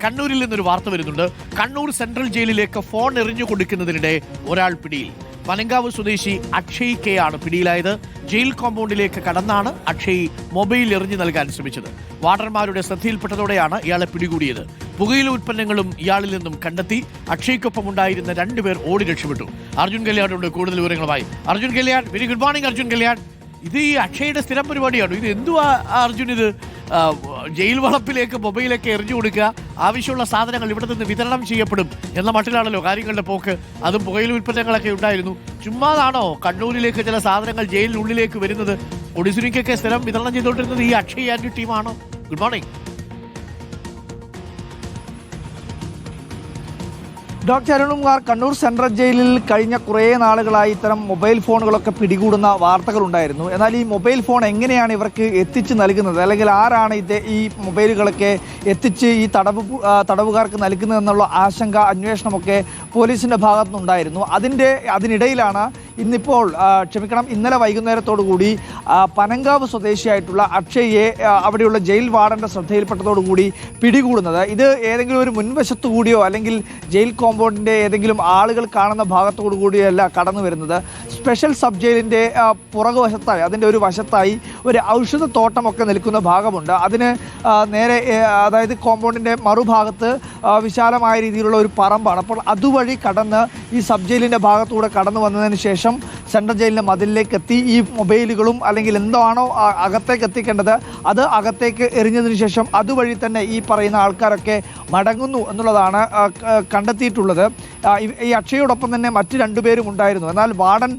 കണ്ണൂരിൽ നിന്നൊരു വാർത്ത വരുന്നുണ്ട്. കണ്ണൂർ സെൻട്രൽ ജയിലിലേക്ക് ഫോൺ എറിഞ്ഞു കൊടുക്കുന്നതിനിടെ ഒരാൾ പിടിയിൽ. പനങ്കാവ് സ്വദേശി അക്ഷയ് കെ ആണ് പിടിയിലായത്. ജയിൽ കോമ്പൗണ്ടിലേക്ക് കടന്നാണ് അക്ഷയ് മൊബൈൽ എറിഞ്ഞു നൽകാൻ ശ്രമിച്ചത്. വാർഡന്മാരുടെ ശ്രദ്ധയിൽപ്പെട്ടതോടെയാണ് ഇയാളെ പിടികൂടിയത്. പുകയില ഉൽപ്പന്നങ്ങളും ഇയാളിൽ നിന്നും കണ്ടെത്തി. അക്ഷയ്ക്കൊപ്പം ഉണ്ടായിരുന്ന 2 പേർ ഓടി രക്ഷപ്പെട്ടു. അർജുൻ കല്യാണുണ്ട് കൂടുതൽ വിവരങ്ങളുമായി. Arjun Kalyan, very good morning Arjun Kalyan. ഇത് ഈ അക്ഷയുടെ സ്ഥിരം പരിപാടിയാണ്. ഇത് എന്തുവാ അർജുൻ? ഇത് ജയിൽ വളപ്പിലേക്ക് മൊബൈലൊക്കെ എറിഞ്ഞു കൊടുക്കുക, ആവശ്യമുള്ള സാധനങ്ങൾ ഇവിടെ നിന്ന് വിതരണം ചെയ്യപ്പെടും എന്ന മട്ടിലാണല്ലോ കാര്യങ്ങളുടെ പോക്ക്. അതും പുകയില ഉൽപ്പന്നങ്ങളൊക്കെ ഉണ്ടായിരുന്നു. ചുമ്മാതാണോ കണ്ണൂരിലേക്ക് ചില സാധനങ്ങൾ ജയിലിനുള്ളിലേക്ക് വരുന്നത്? ഒഡിസുനിക്കൊക്കെ സ്ഥിരം വിതരണം ചെയ്തുകൊണ്ടിരുന്നത് ഈ അക്ഷയ് ആൻഡ് ടീമാണോ? Good morning. Doctor Arunkumar, Kannur central ജയിലിൽ കഴിഞ്ഞ കുറേ നാളുകളായി ഇത്തരം മൊബൈൽ ഫോണുകളൊക്കെ പിടികൂടുന്ന വാർത്തകളുണ്ടായിരുന്നു. എന്നാൽ ഈ മൊബൈൽ ഫോൺ എങ്ങനെയാണ് ഇവർക്ക് എത്തിച്ച് നൽകുന്നത്, അല്ലെങ്കിൽ ആരാണ് ഈ മൊബൈലുകളൊക്കെ എത്തിച്ച് ഈ തടവുകാർക്ക് നൽകുന്നതെന്നുള്ള ആശങ്ക, അന്വേഷണമൊക്കെ പോലീസിൻ്റെ ഭാഗത്തുനിന്നുണ്ടായിരുന്നു. അതിനിടയിലാണ് ഇന്നലെ വൈകുന്നേരത്തോടുകൂടി പനങ്കാവ് സ്വദേശിയായിട്ടുള്ള അക്ഷയെ അവിടെയുള്ള ജയിൽ വാർഡന്റെ ശ്രദ്ധയിൽപ്പെട്ടതോടുകൂടി പിടികൂടുന്നത്. ഇത് ഏതെങ്കിലും ഒരു മുൻവശത്തു കൂടിയോ അല്ലെങ്കിൽ ജയിൽ കോമ്പൗണ്ടിന്റെ ഏതെങ്കിലും ആളുകൾ കാണുന്ന ഭാഗത്തോടു കൂടിയല്ല കടന്നു വരുന്നത്. സ്പെഷ്യൽ സബ് ജയിലിൻ്റെ പുറകുവശത്തായി, അതിൻ്റെ ഒരു വശത്തായി ഒരു ഔഷധത്തോട്ടമൊക്കെ നിൽക്കുന്ന ഭാഗമുണ്ട്. അതിന് നേരെ, അതായത് കോമ്പൗണ്ടിൻ്റെ മറുഭാഗത്ത് വിശാലമായ രീതിയിലുള്ള ഒരു പറമ്പാണ്. അപ്പോൾ അതുവഴി കടന്ന് ഈ സബ് ജയിലിൻ്റെ ഭാഗത്തൂടെ കടന്നു വന്നതിന് ശേഷം സെൻട്രൽ ജയിലിൻ്റെ മതിലിലേക്ക് എത്തി ഈ മൊബൈലുകളും അല്ലെങ്കിൽ എന്താണോ അകത്തേക്ക് എത്തിക്കേണ്ടത് അത് അകത്തേക്ക് എറിഞ്ഞതിന് ശേഷം അതുവഴി തന്നെ ഈ പറയുന്ന ആൾക്കാരൊക്കെ മടങ്ങുന്നു എന്നുള്ളതാണ് കണ്ടെത്തിയിട്ടുള്ളത്. ഈ അക്ഷയോടൊപ്പം തന്നെ മറ്റ് 2 പേരും ഉണ്ടായിരുന്നു. എന്നാൽ വാർഡൻ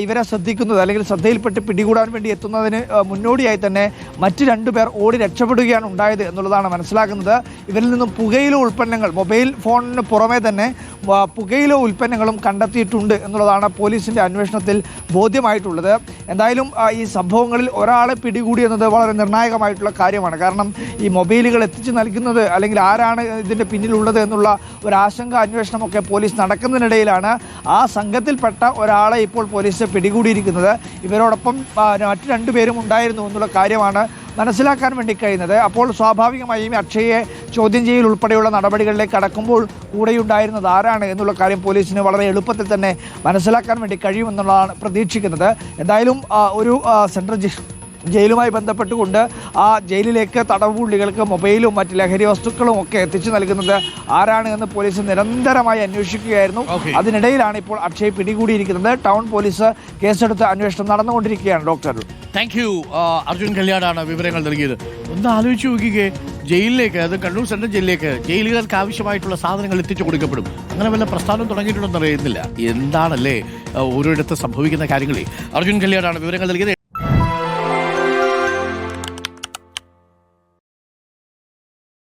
ഇവരെ ശ്രദ്ധിക്കുന്നത്, അല്ലെങ്കിൽ ശ്രദ്ധയിൽപ്പെട്ട് പിടികൂടാൻ വേണ്ടി എത്തുന്നതിന് മുന്നോടിയായി തന്നെ മറ്റ് 2 പേർ ഓടി രക്ഷപ്പെടുകയാണ് ഉണ്ടായത് എന്നുള്ളതാണ് മനസ്സിലാക്കുന്നത്. ഇവരിൽ നിന്നും പുകയില ഉൽപ്പന്നങ്ങൾ, മൊബൈൽ ഫോണിന് പുറമെ തന്നെ പുകയില ഉൽപ്പന്നങ്ങളും കണ്ടെത്തിയിട്ടുണ്ട് എന്നുള്ളതാണ് പോലീസിൻ്റെ അന്വേഷണത്തിൽ ബോധ്യമായിട്ടുള്ളത്. എന്തായാലും ഈ സംഭവങ്ങളിൽ ഒരാളെ പിടികൂടി എന്നത് വളരെ നിർണായകമായിട്ടുള്ള കാര്യമാണ്. കാരണം ഈ മൊബൈലുകൾ എത്തിച്ചു നൽകുന്നത് അല്ലെങ്കിൽ ആരാണ് ഇതിൻ്റെ പിന്നിലുള്ളത് എന്നുള്ള ഒരു ആശങ്ക, അന്വേഷണമൊക്കെ പോലീസ് നടക്കുന്നതിനിടയിലാണ് ആ സംഘത്തിൽപ്പെട്ട ഒരാളെ ഇപ്പോൾ പോലീസ് പിടികൂടിയിരിക്കുന്നത്. ഇവരോടൊപ്പം മറ്റ് 2 പേരും ഉണ്ടായിരുന്നു എന്നുള്ള കാര്യമാണ് മനസ്സിലാക്കാൻ വേണ്ടി കഴിയുന്നത്. അപ്പോൾ സ്വാഭാവികമായും അക്ഷയെ ചോദ്യം ചെയ്യൽ ഉൾപ്പെടെയുള്ള നടപടികളിലേക്ക് കടക്കുമ്പോൾ കൂടെയുണ്ടായിരുന്നത് ആരാണ് എന്നുള്ള കാര്യം പോലീസിന് വളരെ എളുപ്പത്തിൽ തന്നെ മനസ്സിലാക്കാൻ വേണ്ടി കഴിയുമെന്നുള്ളതാണ് പ്രതീക്ഷിക്കുന്നത്. എന്തായാലും ഒരു സെൻട്രൽ ജയിലുമായി ബന്ധപ്പെട്ടുകൊണ്ട് ആ ജയിലിലേക്ക് തടവുപുള്ളികൾക്ക് മൊബൈലും മറ്റ് ലഹരി വസ്തുക്കളും ഒക്കെ എത്തിച്ചു നൽകുന്നത് ആരാണ് എന്ന് പോലീസ് നിരന്തരമായി അന്വേഷിക്കുകയായിരുന്നു. അതിനിടയിലാണ് ഇപ്പോൾ അക്ഷയ് പിടികൂടിയിരിക്കുന്നത്. ടൗൺ പോലീസ് കേസെടുത്ത് അന്വേഷണം നടന്നുകൊണ്ടിരിക്കുകയാണ്. Doctor thank you. അർജുൻ കല്യാണാണ് വിവരങ്ങൾ നൽകിയത്. ഒന്ന് ആലോചിച്ച് നോക്കിക്കേ, ജയിലിലേക്ക്, അത് കണ്ണൂർ സെൻട്രൽ ജയിലിലേക്ക് ജയിലുകാർക്ക് ആവശ്യമായിട്ടുള്ള സാധനങ്ങൾ എത്തിച്ചു കൊടുക്കപ്പെടും. അങ്ങനെ വല്ല പ്രസ്ഥാനം തുടങ്ങിയിട്ടുണ്ടെന്ന് അറിയുന്നില്ല. എന്താണല്ലേ ഓരോരിടത്ത് സംഭവിക്കുന്ന കാര്യങ്ങളെ. അർജുൻ കല്യാണാണ് വിവരങ്ങൾ നൽകിയത്.